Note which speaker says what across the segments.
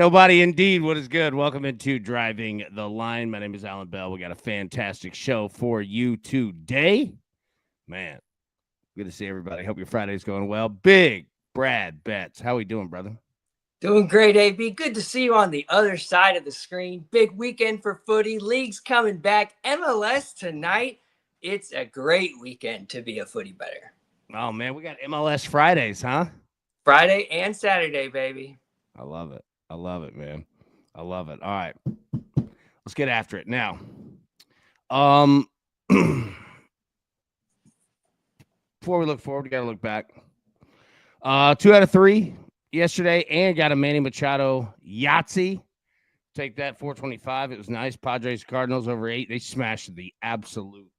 Speaker 1: Nobody indeed. What is good? Welcome into Driving the Line. My name is Alan Bell. We got a fantastic show for you today. Man, good to see everybody. Hope your Friday's going well. Big Brad Betts. How we doing, brother?
Speaker 2: Doing great, AB. Good to see you on the other side of the screen. Big weekend for footy. League's coming back. MLS tonight. It's a great weekend to be a footy bettor.
Speaker 1: Oh, man, we got MLS Fridays, huh?
Speaker 2: Friday and Saturday, baby.
Speaker 1: I love it. I love it, man. I love it. All right. Let's get after it now. 4 Before we look forward, we got to look back. 2 out of 3 yesterday, and got a Manny Machado Yahtzee. Take that, 425. It was nice. Padres Cardinals over 8. They smashed the absolute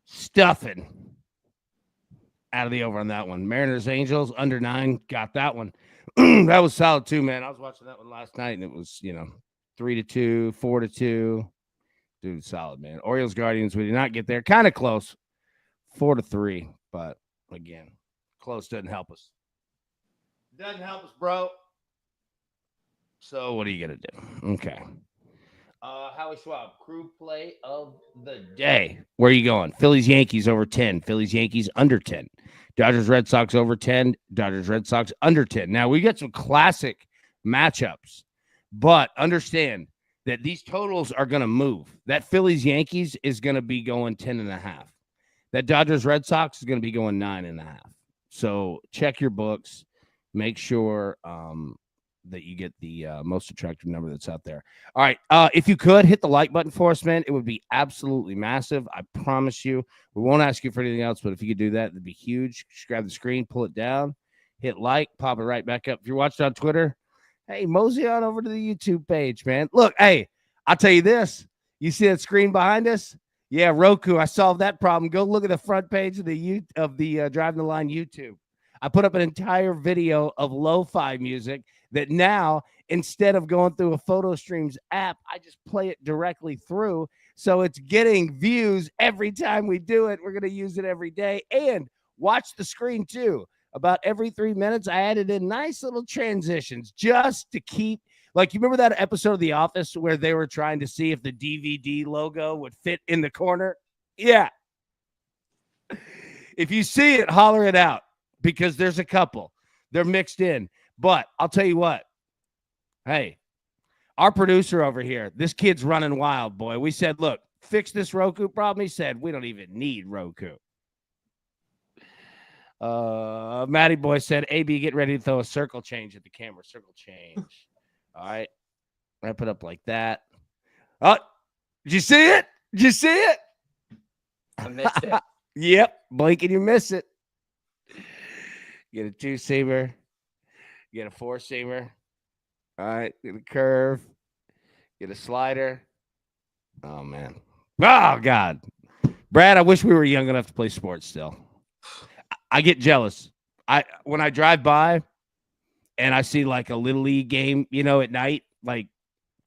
Speaker 1: stuffing out of the over on that one. Mariners Angels under 9. Got that one. That was solid too, man. I was watching that one last night, and it was 3-2, 4-2. Dude, solid, man. Orioles Guardians, we did not get there. Kind of close, 4-3, but again, close doesn't help us. Doesn't help us, bro. So what are you gonna do? Okay. Howie Schwab, crew play of the day. Where are you going? Phillies Yankees over 10. Phillies Yankees under 10. Dodgers Red Sox over 10. Dodgers Red Sox under 10. Now we got some classic matchups, but understand that these totals are going to move. That Phillies Yankees is going to be going 10.5. That Dodgers Red Sox is going to be going 9.5. So check your books. Make sure that you get the most attractive number that's out there. All right. If you could hit the like button for us, man, it would be absolutely massive. I promise you. We won't ask you for anything else, but if you could do that, it'd be huge. Just grab the screen, pull it down, hit like, pop it right back up. If you're watching on Twitter, hey, mosey on over to the YouTube page, man. Look, hey, I'll tell you this. You see that screen behind us? Yeah, Roku. I solved that problem. Go look at the front page of the Driving the Line YouTube. I put up an entire video of lo-fi music that now, instead of going through a Photo Streams app, I just play it directly through. So it's getting views every time we do it. We're going to use it every day. And watch the screen, too. About every 3 minutes, I added in nice little transitions just to keep, like, you remember that episode of The Office where they were trying to see if the DVD logo would fit in the corner? Yeah. If you see it, holler it out, because there's a couple. They're mixed in. But I'll tell you what. Hey, our producer over here, this kid's running wild, boy. We said, look, fix this Roku problem. He said, we don't even need Roku. Matty Boy said, AB, get ready to throw a circle change at the camera. Circle change. All right. Wrap it up like that. Oh, did you see it? Did you see it?
Speaker 2: I missed it.
Speaker 1: Yep. Blink and you miss it. Get a 2-seamer. Get a 4-seamer. All right. Get a curve. Get a slider. Oh, man. Oh, God. Brad, I wish we were young enough to play sports still. I get jealous. When I drive by and I see like a Little League game, at night, like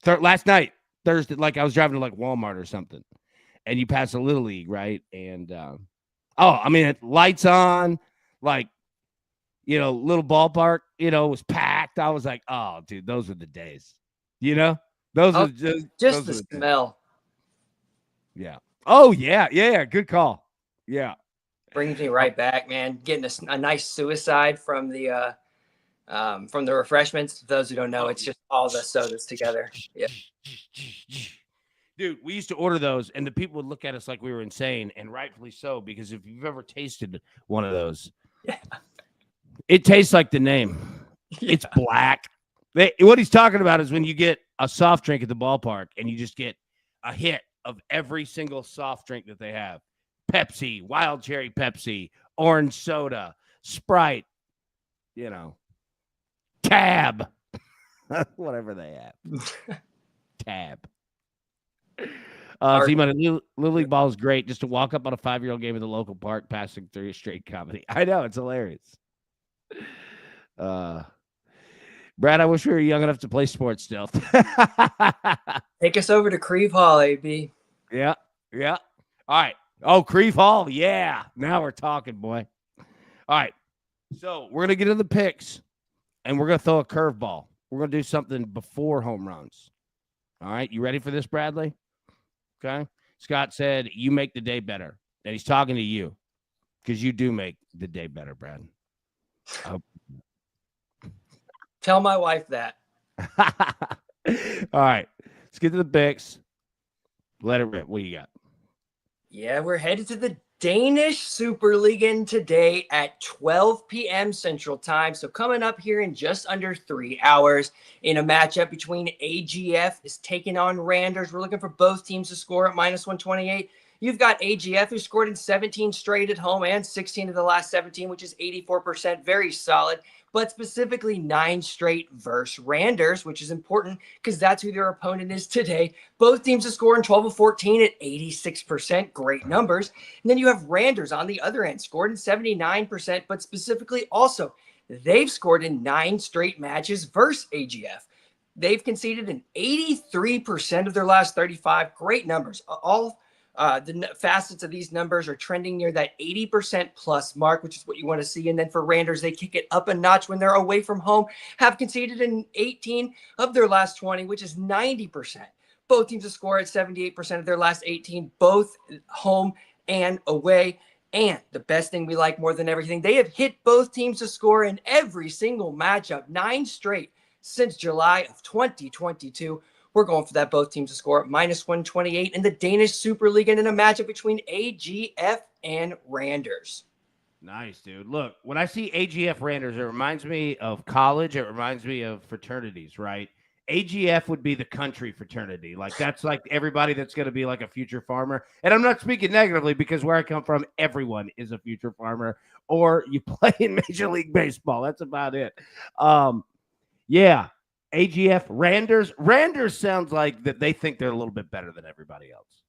Speaker 1: last night, Thursday, like I was driving to like Walmart or something, and you pass a Little League, right? And, lights on, like, little ballpark, was packed. I was like, oh, dude, those were the days, those are
Speaker 2: just the smell.
Speaker 1: Yeah. Oh, yeah. Yeah. Good call. Yeah.
Speaker 2: Brings me right back, man. Getting a nice suicide from the refreshments. For those who don't know, it's just all the sodas together. Yeah.
Speaker 1: Dude, we used to order those, and the people would look at us like we were insane, and rightfully so, because if you've ever tasted one of those, it tastes like the name. Yeah. It's black. What he's talking about is when you get a soft drink at the ballpark, and you just get a hit of every single soft drink that they have. Pepsi, wild cherry Pepsi, orange soda, Sprite, Tab, whatever they have. Tab. Little League ball is great just to walk up on a 5-year-old game at the local park, passing through a straight comedy. I know, it's hilarious. Brad, I wish we were young enough to play sports still.
Speaker 2: Take us over to Creve Hall, AB.
Speaker 1: Yeah. All right. Oh, Creve Hall. Yeah. Now we're talking, boy. All right. So we're going to get into the picks, and we're going to throw a curveball. We're going to do something before home runs. All right. You ready for this, Bradley? Okay. Scott said, you make the day better. And he's talking to you because you do make the day better, Brad.
Speaker 2: Tell my wife that.
Speaker 1: All right. Let's get to the picks. Let it rip. What do you got?
Speaker 2: Yeah, we're headed to the Danish Super League today at 12 p.m. Central Time. So coming up here in just under 3 hours in a matchup between AGF is taking on Randers. We're looking for both teams to score at -128. You've got AGF, who scored in 17 straight at home and 16 of the last 17, which is 84%. Very solid. But specifically 9 straight versus Randers, which is important because that's who their opponent is today. Both teams are scoring 12 of 14 at 86%. Great numbers. And then you have Randers on the other end, scored in 79%, but specifically also, they've scored in 9 straight matches versus AGF. They've conceded in 83% of their last 35. Great numbers. All the facets of these numbers are trending near that 80% plus mark, which is what you want to see. And then for Randers, they kick it up a notch when they're away from home, have conceded in 18 of their last 20, which is 90%. Both teams have scored at 78% of their last 18, both home and away. And the best thing we like more than everything, they have hit both teams to score in every single matchup, 9 straight since July of 2022. We're going for that both teams to score at -128 in the Danish Super League and in a matchup between AGF and Randers.
Speaker 1: Nice, dude. Look, when I see AGF Randers, it reminds me of college. It reminds me of fraternities, right? AGF would be the country fraternity. Like, that's like everybody that's going to be like a future farmer. And I'm not speaking negatively because where I come from, everyone is a future farmer, or you play in Major League Baseball. That's about it. Yeah. AGF, Randers. Randers sounds like that they think they're a little bit better than everybody else.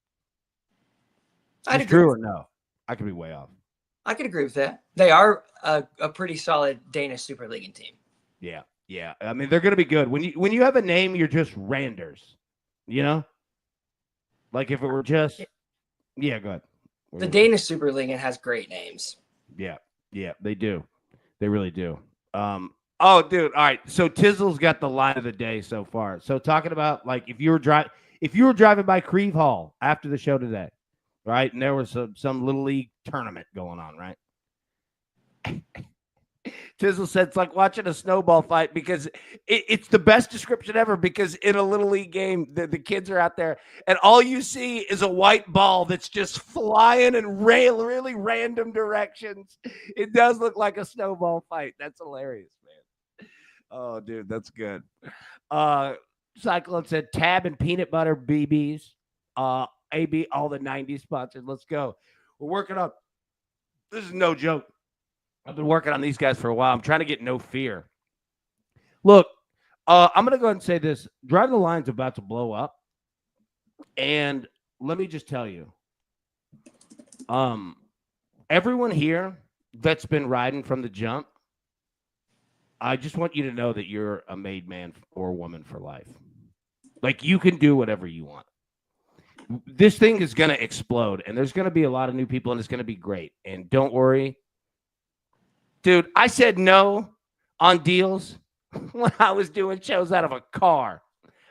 Speaker 1: Is true or no? I could be way off.
Speaker 2: I could agree with that. They are a pretty solid Danish Super League team.
Speaker 1: Yeah, yeah. I mean, they're going to be good. When you have a name, you're just Randers. You know, like if it were just, yeah. Go ahead.
Speaker 2: The Danish Super League has great names.
Speaker 1: Yeah, they do. They really do. Oh, dude. All right. So Tizzle's got the line of the day so far. So talking about like if you were driving by Creve Hall after the show today, right, and there was some little league tournament going on, right? Tizzle said it's like watching a snowball fight because it's the best description ever because in a little league game, the kids are out there and all you see is a white ball that's just flying in really random directions. It does look like a snowball fight. That's hilarious, man. Oh, dude, that's good. Cyclone said Tab and peanut butter BBs. AB, all the 90s sponsors. Let's go. We're working on. This is no joke. I've been working on these guys for a while. I'm trying to get No Fear. Look, I'm going to go ahead and say this. Drive the Line's about to blow up. And let me just tell you, everyone here that's been riding from the jump, I just want you to know that you're a made man or woman for life. Like, you can do whatever you want. This thing is going to explode, and there's going to be a lot of new people, and it's going to be great. And don't worry. Dude, I said no on deals when I was doing shows out of a car.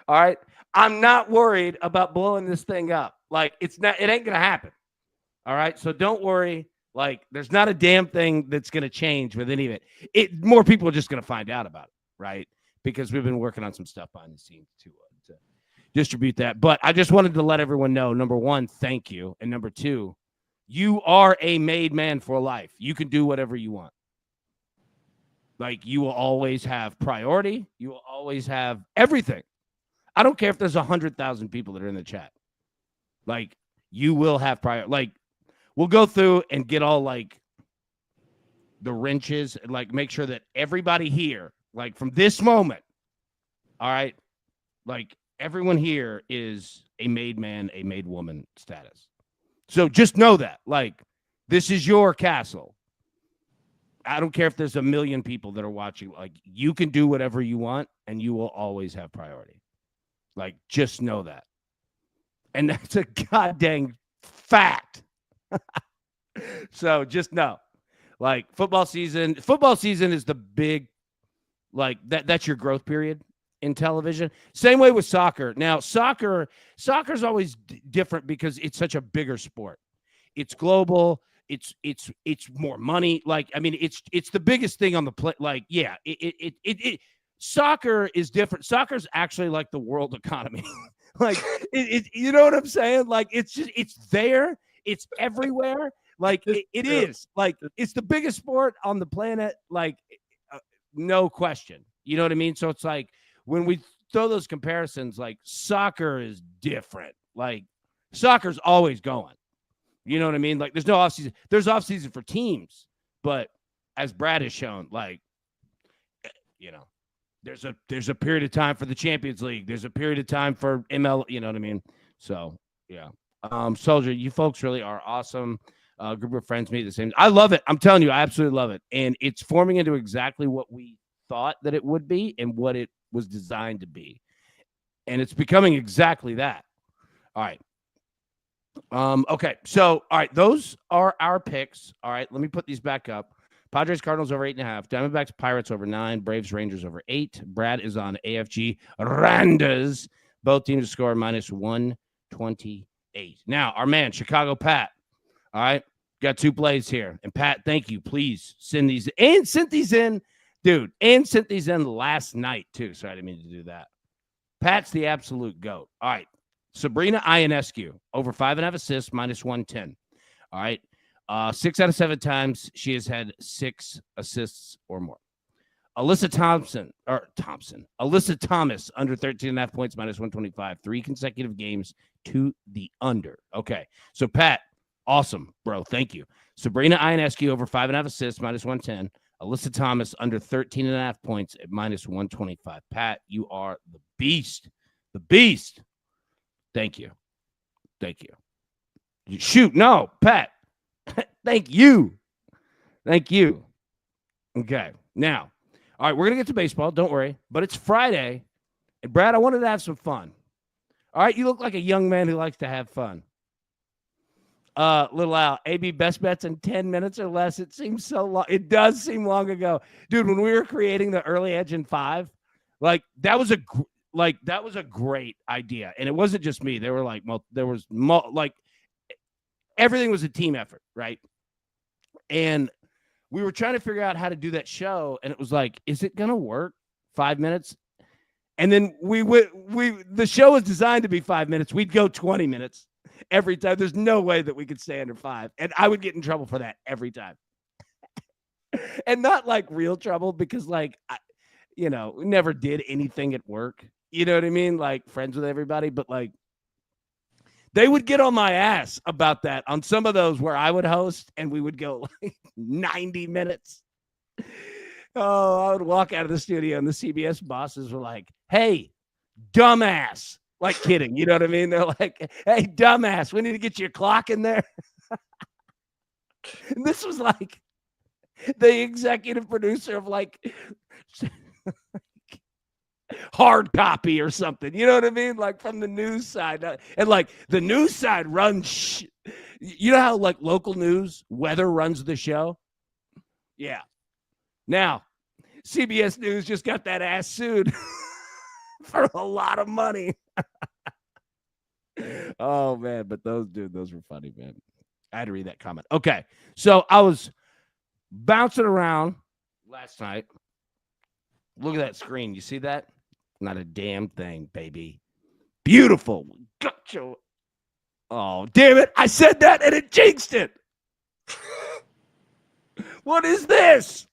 Speaker 1: All right. I'm not worried about blowing this thing up. Like, it ain't going to happen. All right. So don't worry. Like, there's not a damn thing that's going to change with any of it. More people are just going to find out about it. Right. Because we've been working on some stuff behind the scenes to distribute that. But I just wanted to let everyone know, number one, thank you. And number two, you are a made man for life. You can do whatever you want. Like, you will always have priority. You will always have everything. I don't care if there's 100,000 people that are in the chat. Like, you will have priority. Like, we'll go through and get all, like, the wrenches and, like, make sure that everybody here, like, from this moment, all right, like, everyone here is a made man, a made woman status. So just know that. Like, this is your castle. I don't care if there's 1 million people that are watching. Like, you can do whatever you want, and you will always have priority. Like, just know that. And that's a goddamn fact. So just know. Like, football season is the big, like, that's your growth period. in television. Same way with soccer. Now, soccer's always different because it's such a bigger sport. It's global. It's more money. Like, I mean, it's the biggest thing on the play. Like, yeah, soccer is different. Soccer's actually like the world economy. Like, you know what I'm saying? Like, it's there. It's everywhere. Like, it is. Like, it's the biggest sport on the planet. Like, no question. You know what I mean? So it's like when we throw those comparisons, like soccer is different. Like soccer's always going. You know what I mean? Like there's no off season. There's off season for teams, but as Brad has shown, like, you know, there's a period of time for the Champions League. There's a period of time for ML. You know what I mean? So yeah. Soldier, you folks really are awesome. Group of friends meet the same. I love it. I'm telling you, I absolutely love it. And it's forming into exactly what we thought that it would be and what it was designed to be. And it's becoming exactly that. All right. Okay. So, all right. Those are our picks. All right. Let me put these back up. Padres, Cardinals over 8.5. Diamondbacks, Pirates over 9. Braves, Rangers over 8. Brad is on AFG Randas. Both teams to score minus 128. Now, our man, Chicago Pat. All right. Got 2 plays here. And Pat, thank you. Please send these. And sent these in, dude. And sent these in last night, too. Sorry, I didn't mean to do that. Pat's the absolute GOAT. All right. Sabrina Ionescu, over 5.5 assists, minus 110. All right. 6 out of 7 times she has had 6 assists or more. Alyssa Thomas, under 13.5 points, minus 125. 3 consecutive games to the under. Okay. So, Pat, awesome, bro. Thank you. Sabrina Ionescu, over 5.5 assists, minus 110. Alyssa Thomas, under 13.5 points at minus 125. Pat, you are the beast. The beast. Thank you. Thank you. Shoot, no, Pat. Thank you. Thank you. Okay. Now, all right, we're going to get to baseball. Don't worry. But it's Friday. And, Brad, I wanted to have some fun. All right, you look like a young man who likes to have fun. Little Al, AB best bets in 10 minutes or less. It seems so long. It does seem long ago. Dude, when we were creating the early edge in 5, like that was a great idea. And it wasn't just me. There were like everything was a team effort, right? And we were trying to figure out how to do that show, and it was like, is it going to work? 5 minutes? And then the show was designed to be 5 minutes. We'd go 20 minutes every time. There's no way that we could stay under 5. And I would get in trouble for that every time. And not like real trouble because like, we never did anything at work. You know what I mean? Like friends with everybody, but like they would get on my ass about that on some of those where I would host and we would go like 90 minutes. Oh, I would walk out of the studio and the CBS bosses were like, hey, dumbass. Like kidding. You know what I mean? They're like, hey, dumbass, we need to get your clock in there. And this was like the executive producer of like Hard Copy or something. You know what I mean? Like from the news side. And like the news side runs. You know how like local news, weather runs the show? Yeah. Now, CBS News just got that ass sued for a lot of money. Oh, man. But those were funny, man. I had to read that comment. Okay. So I was bouncing around last night. Look at that screen. You see that? Not a damn thing, baby. Beautiful. Gotcha. Oh, damn it. I said that and it jinxed it. What is this?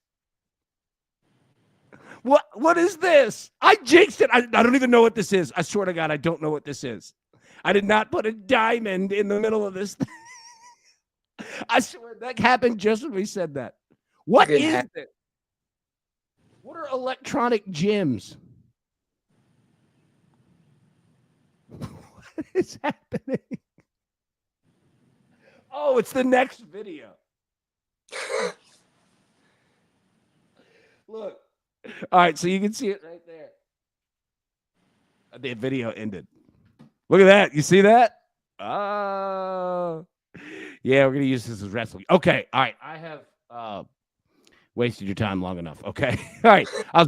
Speaker 1: What is this? I jinxed it. I don't even know what this is. I swear to God, I don't know what this is. I did not put a diamond in the middle of this thing. I swear that happened just when we said that. What is it? What are electronic gyms? What is happening? Oh, it's the next video. Look. All right, so you can see it right there. The video ended. Look at that. You see that? Oh. Yeah, we're going to use this as wrestling. Okay, all right. I have wasted your time long enough, okay? All right. I was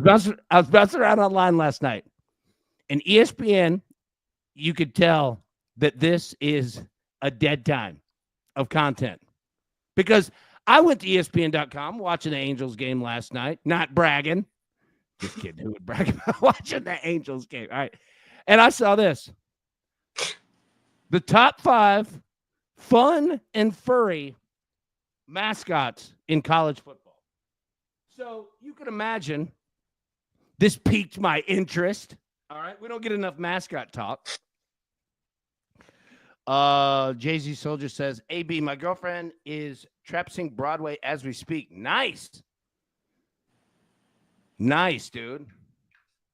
Speaker 1: bouncing around online last night. And ESPN, you could tell that this is a dead time of content because I went to ESPN.com watching the Angels game last night, not bragging. Just kidding. Who would brag about watching the Angels game? All right. And I saw this. The top 5 fun and furry mascots in college football. So you can imagine this piqued my interest. All right. We don't get enough mascot talk. Jay-Z Soldier says, AB, my girlfriend is trapsing Broadway as we speak. Nice. Nice, dude.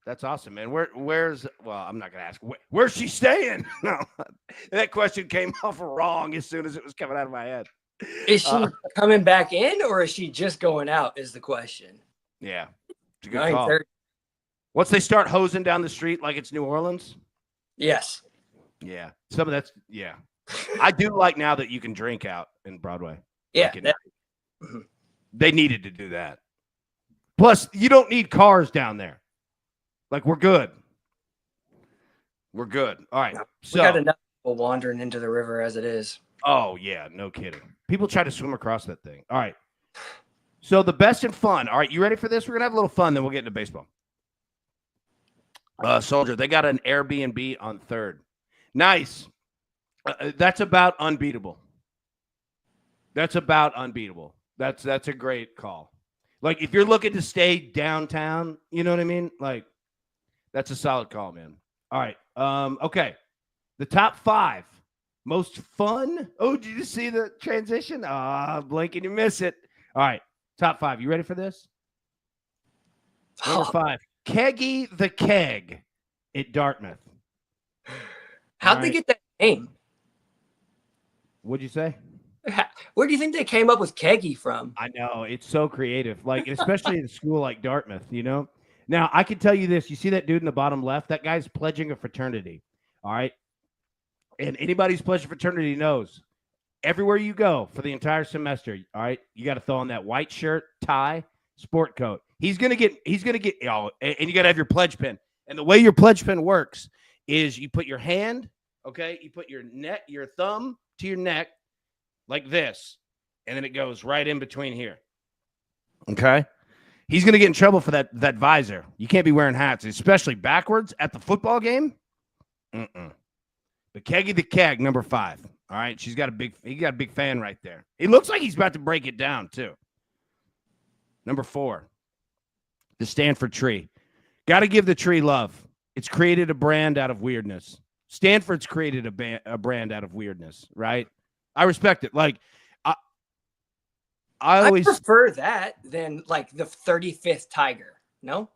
Speaker 1: That's awesome, man. Where's I'm not gonna ask where's she staying? No, that question came off wrong as soon as it was coming out of my head.
Speaker 2: Is she coming back in or is she just going out? Is the question.
Speaker 1: Yeah, it's a good call.
Speaker 2: 9:30.
Speaker 1: Once they start hosing down the street like it's New Orleans.
Speaker 2: Yes.
Speaker 1: Yeah, some of that's I do like now that you can drink out in Broadway.
Speaker 2: Yeah,
Speaker 1: they needed to do that. Plus, you don't need cars down there. Like, we're good. We're good. All right.
Speaker 2: We got enough people wandering into the river as it is.
Speaker 1: Oh, yeah. No kidding. People try to swim across that thing. All right. So the best and fun. All right. You ready for this? We're going to have a little fun, then we'll get into baseball. Soldier, they got an Airbnb on 3rd. Nice. That's about unbeatable. That's a great call. Like, if you're looking to stay downtown, you know what I mean? Like, that's a solid call, man. All right. Okay. The top 5 most fun. Oh, did you see the transition? Blink and you miss it. All right. Top 5. You ready for this? Number 5. Keggy the Keg at Dartmouth.
Speaker 2: How'd they get that name?
Speaker 1: What'd you say?
Speaker 2: Where do you think they came up with Keggy from?
Speaker 1: I know. It's so creative. Like, especially in a school like Dartmouth, you know? Now, I can tell you this. You see that dude in the bottom left? That guy's pledging a fraternity. All right? And anybody who's pledged a fraternity knows everywhere you go for the entire semester, all right, you got to throw on that white shirt, tie, sport coat. He's going to get, and you got to have your pledge pin. And the way your pledge pin works is you put your hand, okay, you put your thumb to your neck like this, and then it goes right in between here. Okay? He's going to get in trouble for that visor. You can't be wearing hats, especially backwards at the football game. But Keggy the Keg, number 5. All right, he got a big fan right there. It looks like he's about to break it down too. Number 4, the Stanford tree. Got to give the tree love. It's created a brand out of weirdness. Stanford's created a brand out of weirdness, right? I respect it. Like, I always
Speaker 2: prefer that than like the 35th Tiger. No?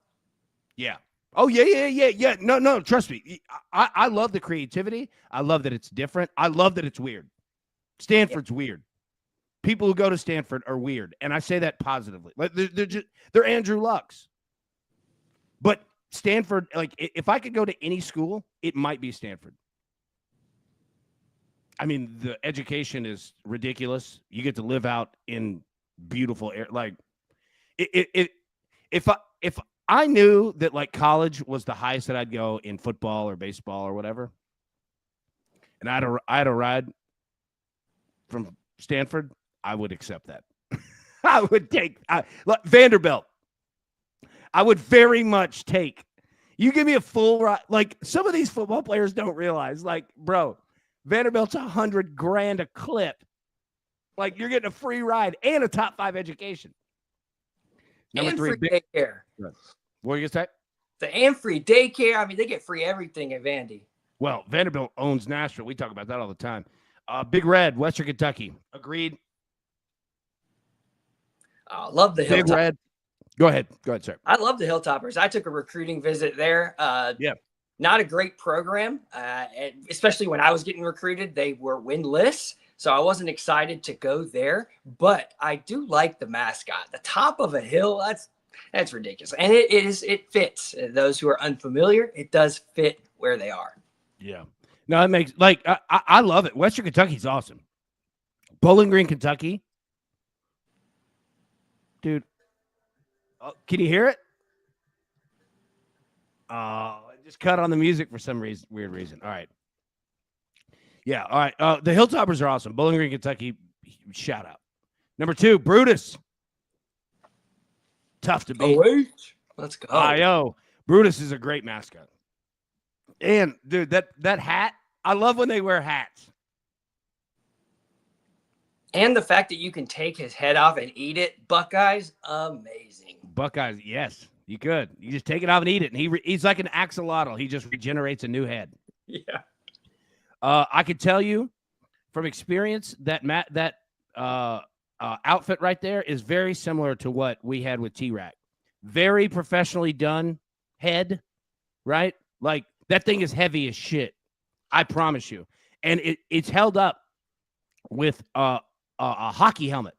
Speaker 1: Yeah. Oh, yeah. No, trust me. I love the creativity. I love that it's different. I love that it's weird. Stanford's weird. People who go to Stanford are weird. And I say that positively. Like, they're Andrew Lucks. But Stanford, like, if I could go to any school, it might be Stanford. I mean, the education is ridiculous. You get to live out in beautiful air. Like, if I knew that like college was the highest that I'd go in football or baseball or whatever, and I had a ride from Stanford, I would accept that. I would take Vanderbilt. I would very much take. You give me a full ride. Like, some of these football players don't realize, like, bro, Vanderbilt's $100,000 a clip. Like, you're getting a free ride and a top 5 education. Number 3,
Speaker 2: free daycare.
Speaker 1: What are you gonna say?
Speaker 2: And free daycare. I mean, they get free everything at Vandy.
Speaker 1: Well, Vanderbilt owns Nashville. We talk about that all the time. Big Red, Western Kentucky. Agreed.
Speaker 2: Love the Hilltoppers.
Speaker 1: Big Red. Go ahead, sir.
Speaker 2: I love the Hilltoppers. I took a recruiting visit there.
Speaker 1: Yeah.
Speaker 2: Not a great program, especially when I was getting recruited. They were winless, so I wasn't excited to go there. But I do like the mascot. The top of a hill, that's ridiculous. And it fits. Those who are unfamiliar, it does fit where they are.
Speaker 1: Yeah. No, it makes, like, I love it. Western Kentucky's awesome. Bowling Green, Kentucky. Dude. Can you hear it? just cut on the music for some weird reason. All right. Yeah. All right. The Hilltoppers are awesome. Bowling Green, Kentucky. Shout out. Number 2, Brutus. Tough to beat.
Speaker 2: Let's go.
Speaker 1: I.O. Brutus is a great mascot. And, dude, that hat, I love when they wear hats.
Speaker 2: And the fact that you can take his head off and eat it, Buckeyes, amazing.
Speaker 1: Buckeyes, yes, you could. You just take it off and eat it. And he's like an axolotl. He just regenerates a new head.
Speaker 2: Yeah.
Speaker 1: I could tell you from experience that outfit right there is very similar to what we had with T-Rack. Very professionally done head, right? Like, that thing is heavy as shit. I promise you. And it's held up with a hockey helmet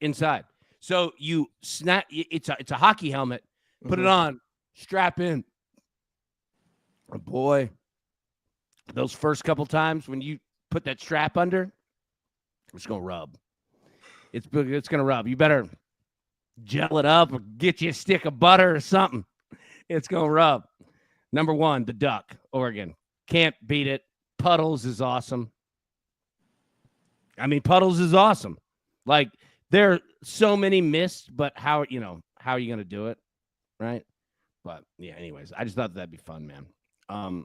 Speaker 1: inside. So you snap. It's a hockey helmet. Put it on. Strap in. Oh, boy, those first couple times when you put that strap under, it's gonna rub. It's gonna rub. You better gel it up or get you a stick of butter or something. It's gonna rub. Number 1, the Duck, Oregon. Can't beat it. Puddles is awesome. I mean, Puddles is awesome. Like, there are so many missed, but how are you going to do it, right? But, yeah, anyways, I just thought that'd be fun, man.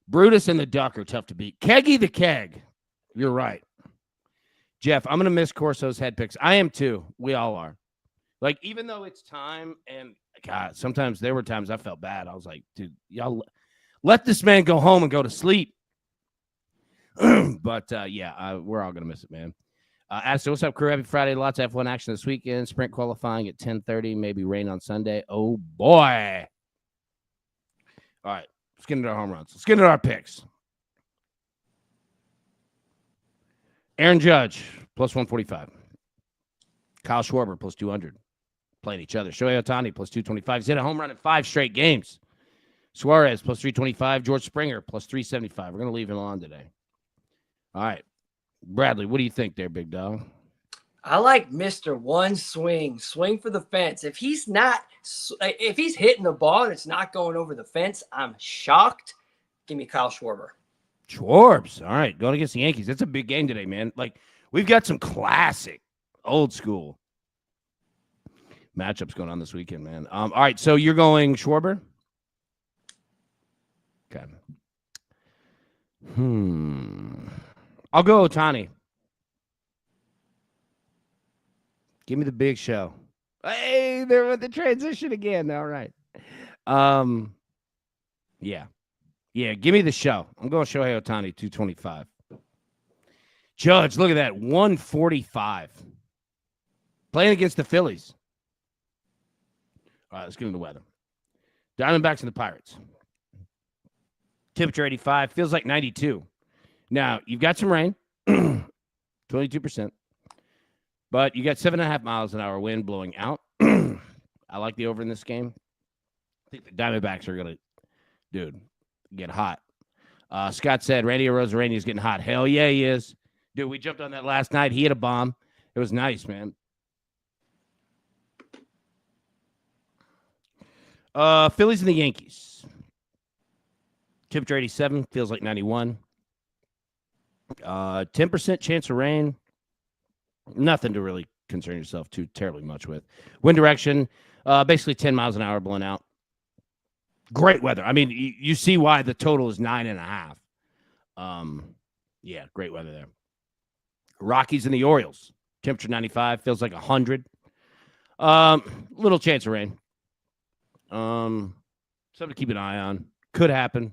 Speaker 1: Brutus and the Duck are tough to beat. Keggy the Keg. You're right. Jeff, I'm going to miss Corso's head picks. I am too. We all are. Like, even though it's time, and, God, sometimes there were times I felt bad. I was like, dude, y'all let this man go home and go to sleep. But, yeah, we're all going to miss it, man. Aston, what's up, crew? Happy Friday. Lots of F1 action this weekend. Sprint qualifying at 10:30. Maybe rain on Sunday. Oh, boy. All right. Let's get into our home runs. Let's get into our picks. Aaron Judge, plus 145. Kyle Schwarber, plus 200. Playing each other. Shohei Ohtani, plus 225. He's hit a home run in 5 straight games. Suarez, plus 325. George Springer, plus 375. We're going to leave him on today. All right. Bradley, what do you think there, big dog?
Speaker 2: I like Mr. One Swing. Swing for the fence. If he's hitting the ball and it's not going over the fence, I'm shocked. Give me Kyle Schwarber.
Speaker 1: Schwarbs. All right. Going against the Yankees. That's a big game today, man. Like, we've got some classic, old school matchups going on this weekend, man. All right. So you're going Schwarber? Okay. I'll go Ohtani. Give me the big show. Hey, they're with the transition again. All right. Yeah. Yeah, give me the show. I'm going Shohei Ohtani, 225. Judge, look at that, 145. Playing against the Phillies. All right, let's get into the weather. Diamondbacks and the Pirates. Temperature 85. Feels like 92. Now, you've got some rain, 22%. But you got 7.5 miles an hour wind blowing out. I like the over in this game. I think the Diamondbacks are going to, get hot. Scott said Randy Arozarena is getting hot. Hell yeah, he is. Dude, we jumped on that last night. He hit a bomb. It was nice, man. Phillies and the Yankees. Temperature 87. Feels like 91. 10% chance of rain. Nothing to really concern yourself too terribly much with. Wind direction, basically 10 miles an hour blowing out. Great weather. I mean, you see why the total is 9.5. Yeah, great weather there. Rockies and the Orioles. Temperature 95, feels like 100. Little chance of rain. Something to keep an eye on. Could happen.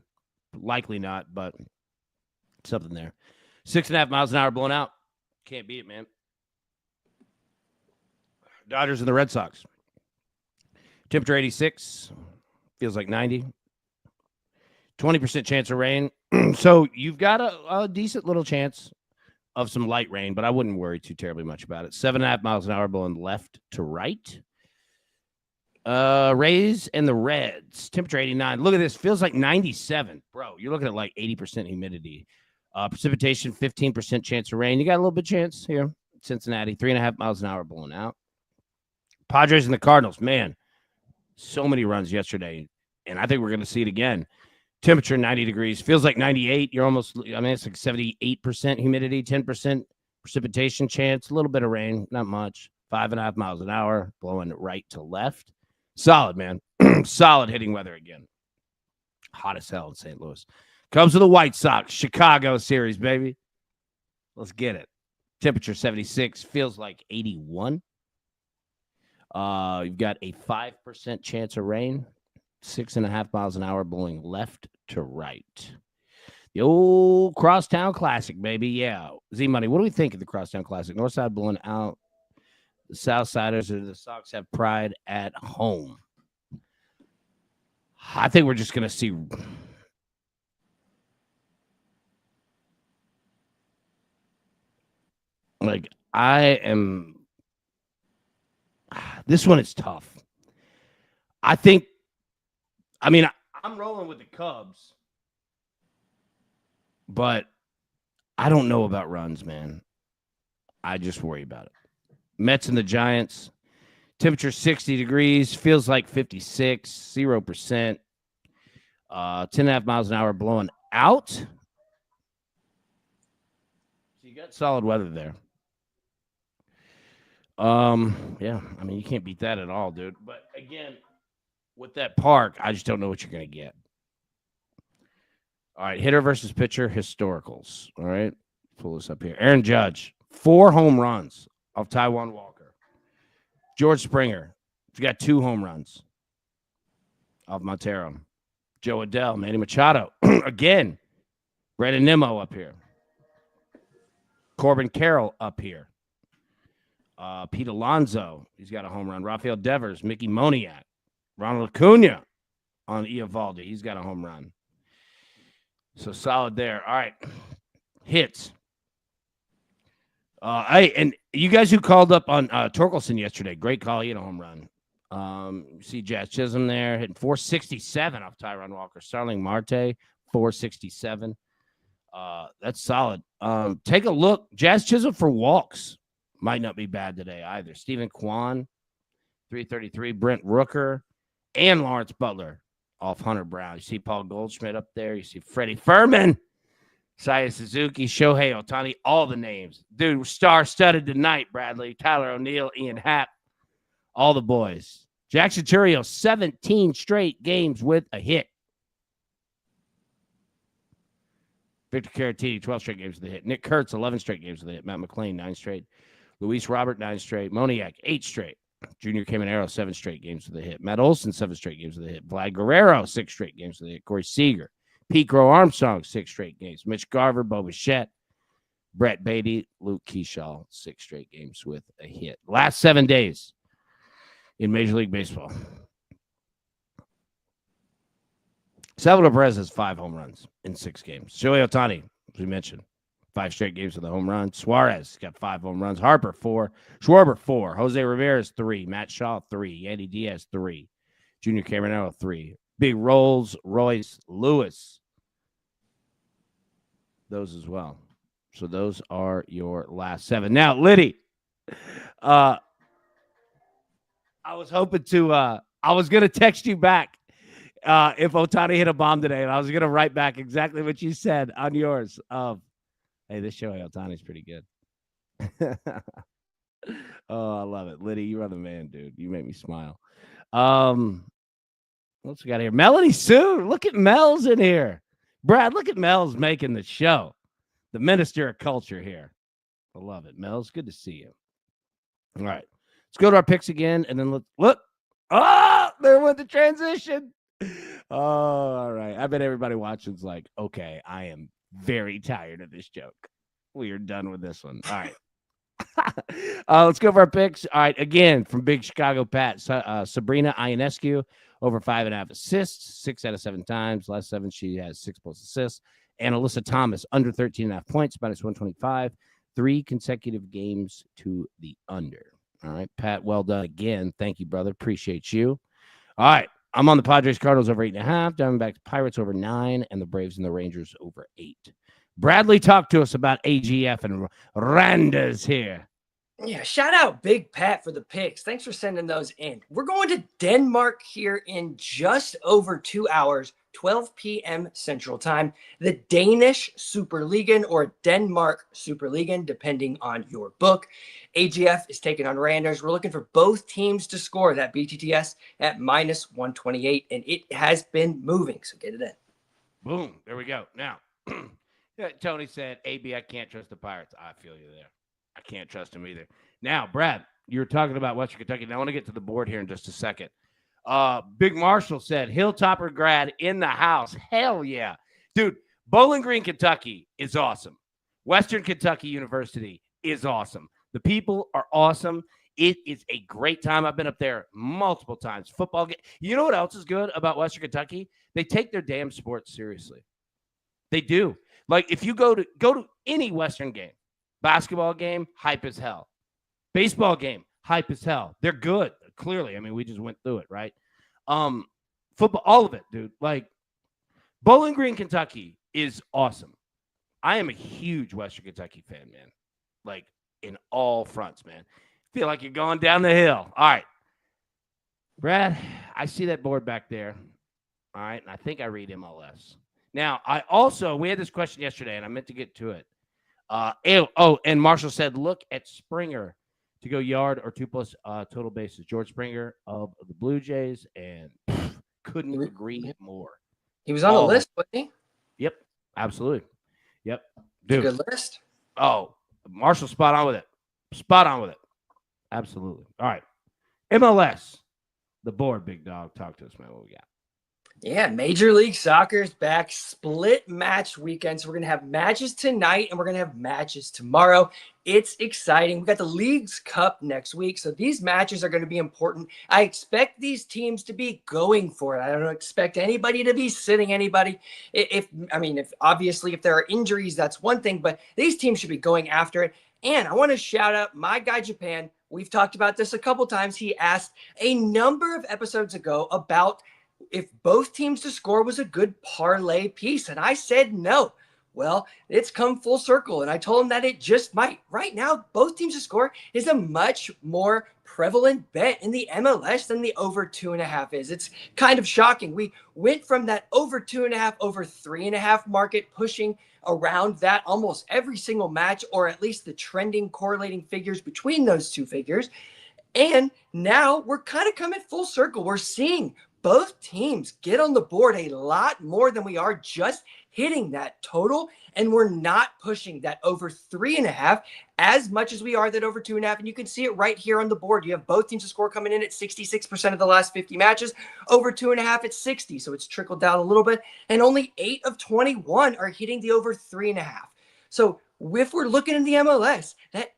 Speaker 1: Likely not, but something there. 6.5 miles an hour blown out. Can't beat it, man. Dodgers and the Red Sox. Temperature 86. Feels like 90. 20% chance of rain. So you've got a decent little chance of some light rain, but I wouldn't worry too terribly much about it. 7.5 miles an hour blowing left to right. Rays and the Reds. Temperature 89. Look at this. Feels like 97. Bro, you're looking at like 80% humidity. Precipitation, 15% chance of rain. You got a little bit of chance here. Cincinnati, 3.5 miles an hour blowing out. Padres and the Cardinals. Man, so many runs yesterday. And I think we're going to see it again. Temperature 90 degrees. Feels like 98. You're almost, I mean, it's like 78% humidity, 10% precipitation chance, a little bit of rain, not much. 5.5 miles an hour, blowing right to left. Solid, man. Solid hitting weather again. Hot as hell in St. Louis. Comes with the White Sox. Chicago series, baby. Let's get it. Temperature 76. Feels like 81. You've got a 5% chance of rain. 6.5 miles an hour, blowing left to right. The old Crosstown Classic, baby. Yeah. Z-Money, what do we think of the Crosstown Classic? Northside blowing out. The Southsiders or the Sox have pride at home. I think we're just going to see. Like, this one is tough. I'm rolling with the Cubs, but I don't know about runs, man. I just worry about it. Mets and the Giants. Temperature 60 degrees. Feels like 56. 0%. 10.5 miles an hour blowing out. So you got solid weather there. Yeah, I mean, you can't beat that at all, dude. But again, with that park, I just don't know what you're going to get. All right, hitter versus pitcher historicals. All right, pull this up here. Aaron Judge, 4 home runs off Taijuan Walker. George Springer, he's got 2 home runs off Montero. Joe Adell, Manny Machado, again. Brandon Nimmo up here. Corbin Carroll up here. Pete Alonso, he's got a home run. Rafael Devers, Mickey Moniak. Ronald Acuna on Eovaldi, he's got a home run. So solid there. All right. Hits. Hey, and you guys who called up on Torkelson yesterday, great call. He had a home run. You see Jazz Chisholm there hitting 467 off Taijuan Walker. Starling Marte, 467. That's solid. Take a look. Jazz Chisholm for walks might not be bad today either. Stephen Kwan, 333. Brent Rooker and Lawrence Butler off Hunter Brown. You see Paul Goldschmidt up there. You see Freddie Furman, Saya Suzuki, Shohei Ohtani, all the names. Dude, star-studded tonight, Bradley. Tyler O'Neill, Ian Happ, all the boys. Jackson Churio, 17 straight games with a hit. Victor Caratini, 12 straight games with a hit. Nick Kurtz, 11 straight games with a hit. Matt McClain, 9 straight. Luis Robert, 9 straight. Moniak, 8 straight. Junior Caminero, 7 straight games with a hit. Matt Olson, 7 straight games with a hit. Vlad Guerrero, 6 straight games with a hit. Corey Seager. Pete Crow Armstrong, 6 straight games. Mitch Garver, Bo Bichette, Brett Beatty, Luke Keyshaw, 6 straight games with a hit. Last 7 days in Major League Baseball. Salvador Perez has 5 home runs in 6 games. Shohei Ohtani, as we mentioned, 5 straight games with a home run. Suarez got 5 home runs. Harper, 4. Schwarber, 4. Jose Ramirez, 3. Matt Shaw, 3. Yandy Diaz, 3. Junior Caminero, 3. Big Rolls, Royce, Lewis. Those as well. So those are your last 7. Now, Liddy, I was hoping to, I was going to text you back if Ohtani hit a bomb today, and I was going to write back exactly what you said on yours. Hey, this Shohei Ohtani is pretty good. Oh, I love it. Liddy, you are the man, dude. You make me smile. What's we got here? Melanie Sue. Look at Mel's in here. Brad, look at Mel's making the show. The minister of culture here. I love it. Mel's, good to see you. All right. Let's go to our picks again, and then look. Oh, there went the transition. Oh, all right. I bet everybody watching's like, okay, I am very tired of this joke. We are done with this one. All right. Let's go for our picks. All right. Again, from Big Chicago Pat, Sabrina Ionescu, over 5.5 assists, 6 out of 7 times. Last 7, she has 6 plus assists. And Alyssa Thomas, under 13.5 points, minus 125. 3 consecutive games to the under. All right, Pat, well done again. Thank you, brother. Appreciate you. All right, I'm on the Padres Cardinals over 8.5, Diamondbacks Pirates over 9, and the Braves and the Rangers over 8. Bradley, talk to us about AGF and Randers here.
Speaker 2: Yeah, shout out Big Pat for the picks. Thanks for sending those in. We're going to Denmark here in just over 2 hours, 12 p.m. Central Time. The Danish Superligaen or Denmark Superligaen, depending on your book. AGF is taking on Randers. We're looking for both teams to score that BTTS at minus 128, and it has been moving. So get it in.
Speaker 1: Boom. There we go. Now, Tony said, AB, I can't trust the Pirates. I feel you there. I can't trust him either. Now, Brad, you were talking about Western Kentucky. Now, I want to get to the board here in just a second. Big Marshall said, Hilltopper grad in the house. Hell yeah. Dude, Bowling Green, Kentucky is awesome. Western Kentucky University is awesome. The people are awesome. It is a great time. I've been up there multiple times. Football game. You know what else is good about Western Kentucky? They take their damn sports seriously. They do. Like if you go to any Western game, basketball game, hype as hell. Baseball game, hype as hell. They're good. Clearly. I mean, we just went through it, right? Football, all of it, dude. Like Bowling Green, Kentucky is awesome. I am a huge Western Kentucky fan, man. Like in all fronts, man. Feel like you're going down the hill. All right. Brad, I see that board back there. All right. And I think I read MLS. Now, we had this question yesterday, and I meant to get to it. And Marshall said, look at Springer to go yard or 2+ total bases. George Springer of the Blue Jays, and couldn't agree more.
Speaker 2: He was on the list, wasn't he?
Speaker 1: Yep, absolutely. Yep. Dude.
Speaker 2: Good list.
Speaker 1: Oh, Marshall, spot on with it. Spot on with it. Absolutely. All right. MLS, the board, big dog. Talk to us, man. What we got?
Speaker 2: Yeah, Major League Soccer is back. Split match weekend. So we're going to have matches tonight and we're going to have matches tomorrow. It's exciting. We got the Leagues Cup next week. So these matches are going to be important. I expect these teams to be going for it. I don't expect anybody to be sitting anybody. If obviously if there are injuries, that's one thing, but these teams should be going after it. And I want to shout out my guy, Japan. We've talked about this a couple times. He asked a number of episodes ago about if both teams to score was a good parlay piece. And I said no. Well, it's come full circle. And I told him that it just might. Right now, both teams to score is a much more prevalent bet in the MLS than the over 2.5 is. It's kind of shocking. We went from that over 2.5, over 3.5 market pushing around that almost every single match, or at least the trending correlating figures between those two figures. And now we're kind of coming full circle. We're seeing both teams get on the board a lot more than we are just hitting that total. And we're not pushing that over 3.5 as much as we are that over 2.5. And you can see it right here on the board. You have both teams to score coming in at 66% of the last 50 matches, over 2.5 at 60. So it's trickled down a little bit. And only 8 of 21 are hitting the over 3.5. So if we're looking in the MLS, that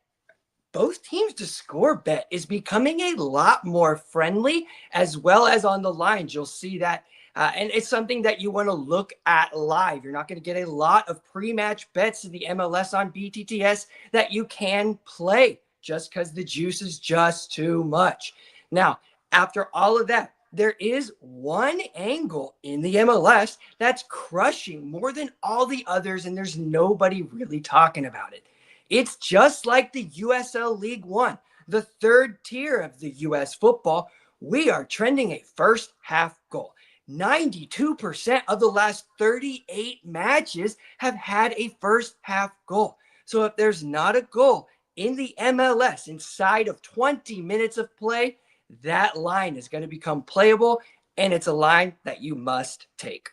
Speaker 2: both teams to score bet is becoming a lot more friendly, as well as on the lines. You'll see that. And it's something that you want to look at live. You're not going to get a lot of pre-match bets in the MLS on BTTS that you can play just because the juice is just too much. Now, after all of that, there is one angle in the MLS that's crushing more than all the others, and there's nobody really talking about it. It's just like the USL League One, the third tier of the U.S. football. We are trending a first half goal. 92% of the last 38 matches have had a first half goal. So if there's not a goal in the MLS inside of 20 minutes of play, that line is going to become playable, and it's a line that you must take.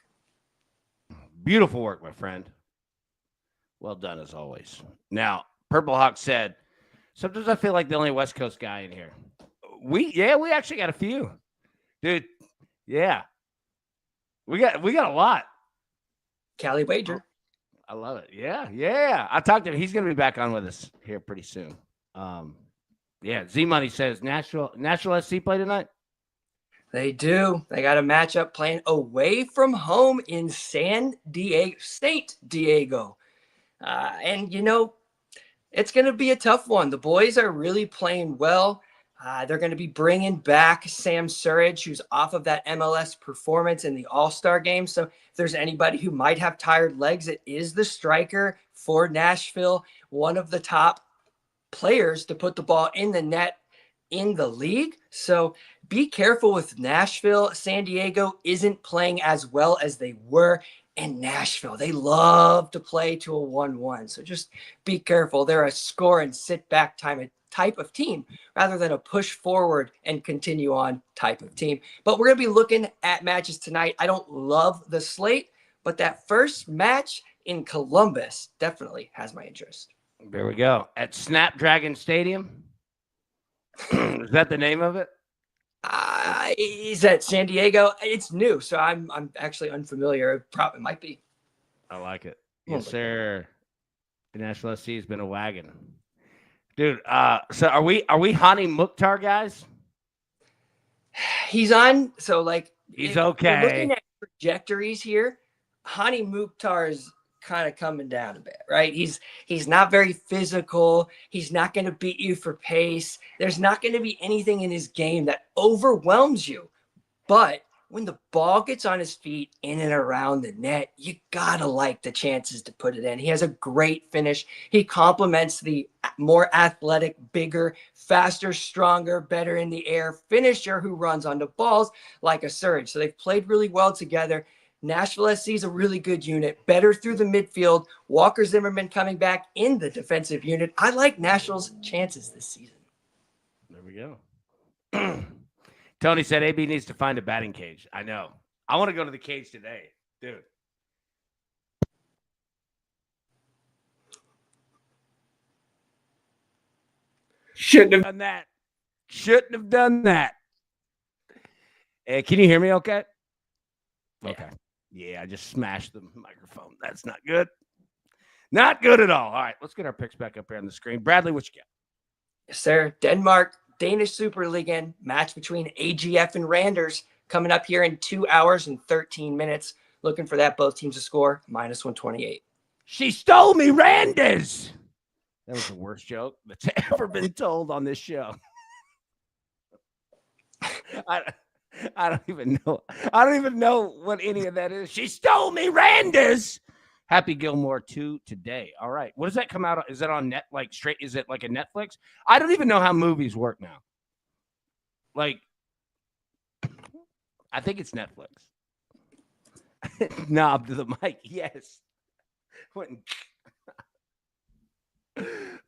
Speaker 1: Beautiful work, my friend. Well done, as always. Now, Purple Hawk said, sometimes I feel like the only West Coast guy in here. We actually got a few. Dude, yeah. We got a lot.
Speaker 2: Cali Wager.
Speaker 1: I love it. Yeah. I talked to him. He's going to be back on with us here pretty soon. Z-Money says, National SC play tonight?
Speaker 2: They do. They got a matchup playing away from home in St. Diego. And, it's going to be a tough one. The boys are really playing well. They're going to be bringing back Sam Surridge, who's off of that MLS performance in the All-Star game. So if there's anybody who might have tired legs, it is the striker for Nashville, one of the top players to put the ball in the net in the league. So be careful with Nashville. San Diego isn't playing as well as they were. And Nashville, they love to play to a 1-1. So just be careful. They're a score and sit back type of team rather than a push forward and continue on type of team. But we're going to be looking at matches tonight. I don't love the slate, but that first match in Columbus definitely has my interest.
Speaker 1: There we go. At Snapdragon Stadium. Is that the name of it?
Speaker 2: Is that San Diego? It's new, so I'm actually unfamiliar. It might be.
Speaker 1: I like it. Yes, sir. The National SC has been a wagon, dude. So are we Hani Mukhtar guys?
Speaker 2: He's on. So like
Speaker 1: he's okay.
Speaker 2: Looking at trajectories here, Hani Mukhtar is kind of coming down a bit, right? He's not very physical. He's not going to beat you for pace. There's not going to be anything in his game that overwhelms you. But when the ball gets on his feet in and around the net, you gotta like the chances to put it in. He has a great finish. He complements the more athletic, bigger, faster, stronger, better in the air finisher who runs onto balls like a surge. So they've played really well together. Nashville SC is a really good unit, better through the midfield. Walker Zimmerman coming back in the defensive unit. I like Nashville's chances this season.
Speaker 1: There we go. Tony said AB needs to find a batting cage. I know. I want to go to the cage today, dude. Shouldn't have done that. Shouldn't have done that. Hey, can you hear me okay? Okay. Yeah, I just smashed the microphone. That's not good. Not good at all. All right, let's get our picks back up here on the screen. Bradley, what you got?
Speaker 2: Yes, sir. Denmark, Danish Super League match between AGF and Randers coming up here in 2 hours and 13 minutes. Looking for that both teams to score -128.
Speaker 1: She stole me, Randers. That was the worst joke that's ever been told on this show. I don't even know. I don't even know what any of that is. She stole me, Randers. Happy Gilmore 2 today. All right. What does that come out on? Is that on net? Like straight? Is it like a Netflix? I don't even know how movies work now. Like, I think it's Netflix. Knob to the mic. Yes.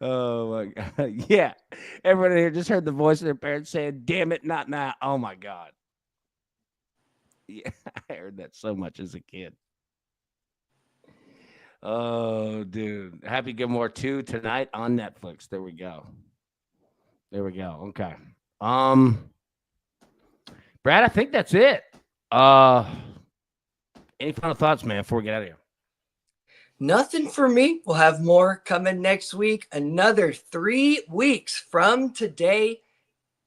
Speaker 1: Oh my God. Yeah. Everyone here just heard the voice of their parents saying, damn it, not now. Oh my God. Yeah, I heard that so much as a kid. Oh, dude. Happy Gilmore 2 tonight on Netflix. There we go. There we go. Okay. Brad, I think that's it. Any final thoughts, man, before we get out of here?
Speaker 2: Nothing for me. We'll have more coming next week. Another 3 weeks from today,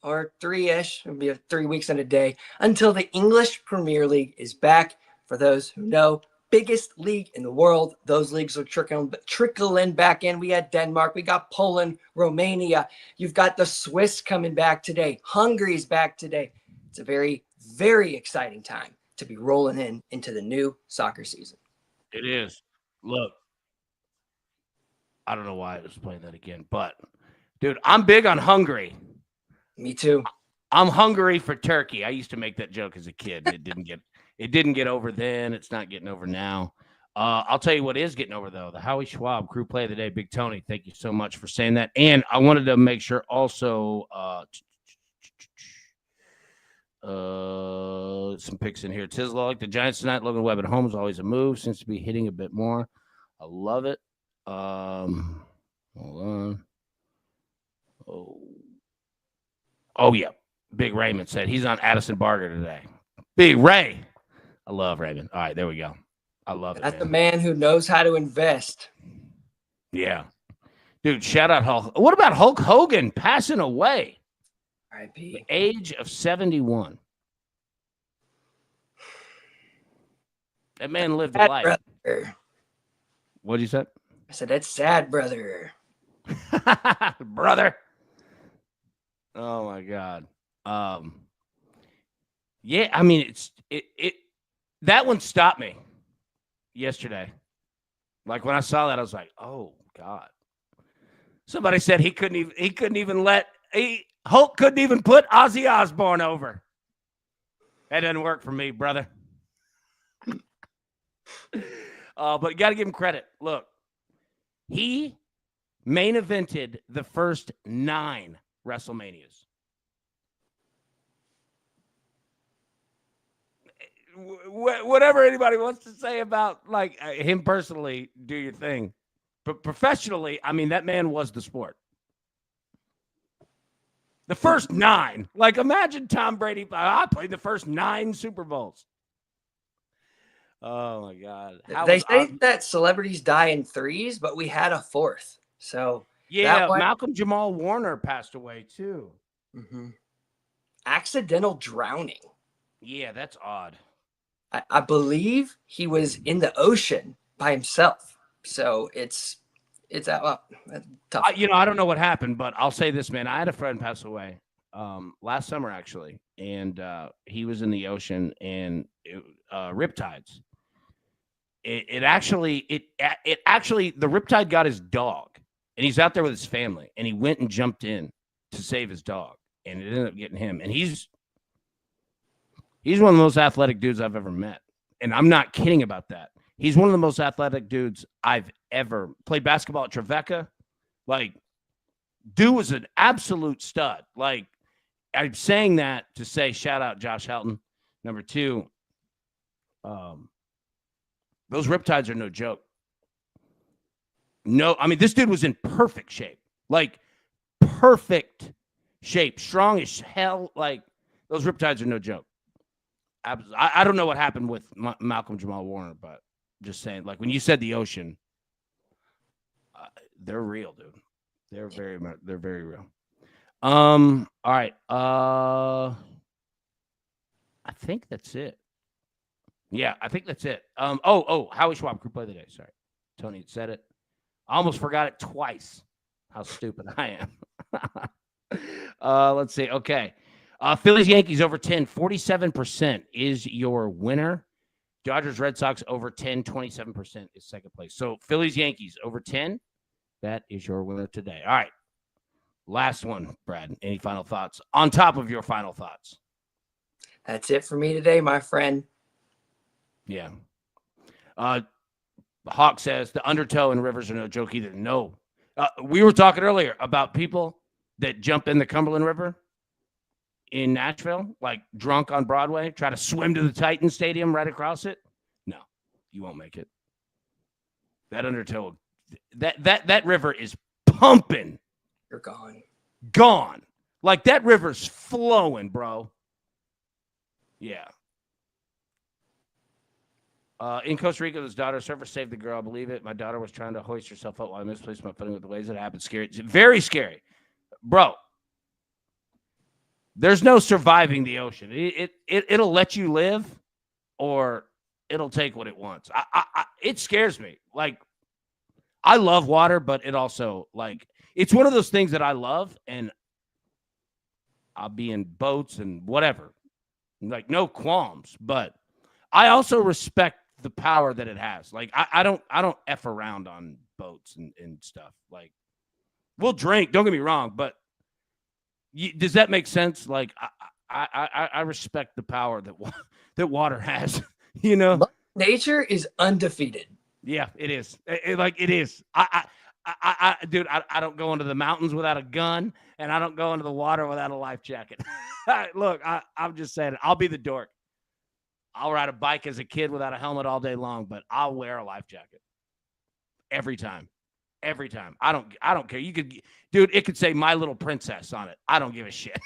Speaker 2: or 3-ish. It'll be 3 weeks and a day until the English Premier League is back. For those who know, biggest league in the world. Those leagues are trickling back in. We had Denmark. We got Poland, Romania. You've got the Swiss coming back today. Hungary's back today. It's a very, very exciting time to be rolling into the new soccer season.
Speaker 1: It is. Look, I don't know why I was playing that again, but dude, I'm big on Hungary.
Speaker 2: Me too.
Speaker 1: I'm hungry for turkey. I used to make that joke as a kid. It didn't get over then. It's not getting over now. I'll tell you what is getting over though. The Howie Schwab crew play of the day. Big Tony, thank you so much for saying that. And I wanted to make sure also some picks in here. Tisla like the Giants tonight. Logan Webb at home is always a move. Seems to be hitting a bit more. I love it. Hold on. Oh yeah. Big Raymond said he's on Addison Barger today. Big Ray. I love Raymond. All right, there we go. I love it.
Speaker 2: That's the man who knows how to invest.
Speaker 1: Yeah. Dude, shout out Hulk. What about Hulk Hogan passing away?
Speaker 2: R.I.P.
Speaker 1: The age of 71. That man lived a life.
Speaker 2: Brother.
Speaker 1: What'd you say?
Speaker 2: I said, that's sad, brother.
Speaker 1: Brother. Oh my God. Yeah, I mean it that one stopped me yesterday. Like when I saw that, I was like, oh God. Somebody said Hulk couldn't even put Ozzy Osbourne over. That doesn't work for me, brother. But you got to give him credit. Look, he main evented the first 9 WrestleManias. Whatever anybody wants to say about like him personally, do your thing. But professionally, I mean, that man was the sport. The first 9. Like, imagine Tom Brady. I played the first 9 Super Bowls. Oh, my God.
Speaker 2: They say that celebrities die in 3s, but we had a 4th. So,
Speaker 1: yeah, Malcolm Jamal Warner passed away, too.
Speaker 2: Mm-hmm. Accidental drowning.
Speaker 1: Yeah, that's odd.
Speaker 2: I believe he was in the ocean by himself. So it's tough.
Speaker 1: I don't know what happened, but I'll say this, man. I had a friend pass away last summer, actually, and he was in the ocean and riptides. It actually the riptide got his dog, and he's out there with his family, and he went and jumped in to save his dog, and it ended up getting him. And he's one of the most athletic dudes I've ever met, and I'm not kidding about that. He's one of the most athletic dudes I've ever played basketball at Trevecca. Like, dude was an absolute stud. Like, I'm saying that to say shout out Josh Helton. Number 2, those riptides are no joke. No, I mean, this dude was in perfect shape. Like, perfect shape. Strong as hell. Like, those riptides are no joke. I don't know what happened with Malcolm Jamal Warner, but just saying, like, when you said the ocean, they're real, dude. They're very real. All right. I think that's it. Yeah, I think that's it. Howie Schwab, group play of the day. Sorry. Tony had said it. I almost forgot it twice. How stupid I am. Let's see. Okay. Phillies Yankees over 10, 47% is your winner. Dodgers Red Sox over 10, 27% is second place. So Phillies Yankees over 10, that is your winner today. All right. Last one, Brad. Any final thoughts? On top of your final thoughts.
Speaker 2: That's it for me today, my friend.
Speaker 1: Yeah. Hawk says the undertow and rivers are no joke either. No. We were talking earlier about people that jump in the Cumberland River in Nashville, like drunk on Broadway, try to swim to the Titan Stadium right across it. No, you won't make it. That undertow, that river is pumping.
Speaker 2: You're gone.
Speaker 1: Gone. Like, that river's flowing, bro. Yeah. In Costa Rica, his daughter surfer saved the girl. I believe it. My daughter was trying to hoist herself up while I misplaced my footing with the waves that happened. Scary. It's very scary. Bro, there's no surviving the ocean. It'll let you live, or it'll take what it wants. It scares me. Like, I love water, but it also, like, it's one of those things that I love, and I'll be in boats and whatever. Like, no qualms, but I also respect the power that it has. Like, I don't F around on boats and stuff. Like, we'll drink, don't get me wrong, but does that make sense? Like, I respect the power that water has, you know?
Speaker 2: Nature is undefeated.
Speaker 1: Yeah, it is. It is. Dude, I don't go into the mountains without a gun, and I don't go into the water without a life jacket. Look, I'm just saying, I'll be the dork. I'll ride a bike as a kid without a helmet all day long, but I'll wear a life jacket every time. Every time. I don't care. It could say My Little Princess on it. I don't give a shit.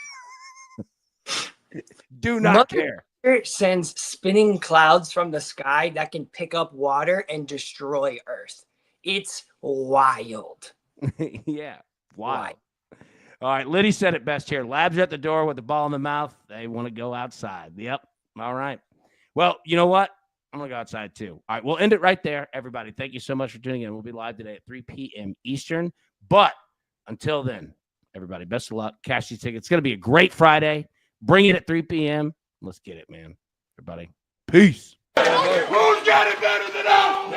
Speaker 1: Do not care.
Speaker 2: It sends spinning clouds from the sky that can pick up water and destroy Earth. It's wild.
Speaker 1: Yeah, wild. All right, Liddy said it best here. Labs are at the door with the ball in the mouth. They want to go outside. Yep. All right. Well, you know what? I'm going to go outside too. All right, we'll end it right there, everybody. Thank you so much for tuning in. We'll be live today at 3 p.m. Eastern. But until then, everybody, best of luck. Cash these tickets. It's going to be a great Friday. Bring it at 3 p.m. Let's get it, man. Everybody, peace.
Speaker 3: Who's got it better than us?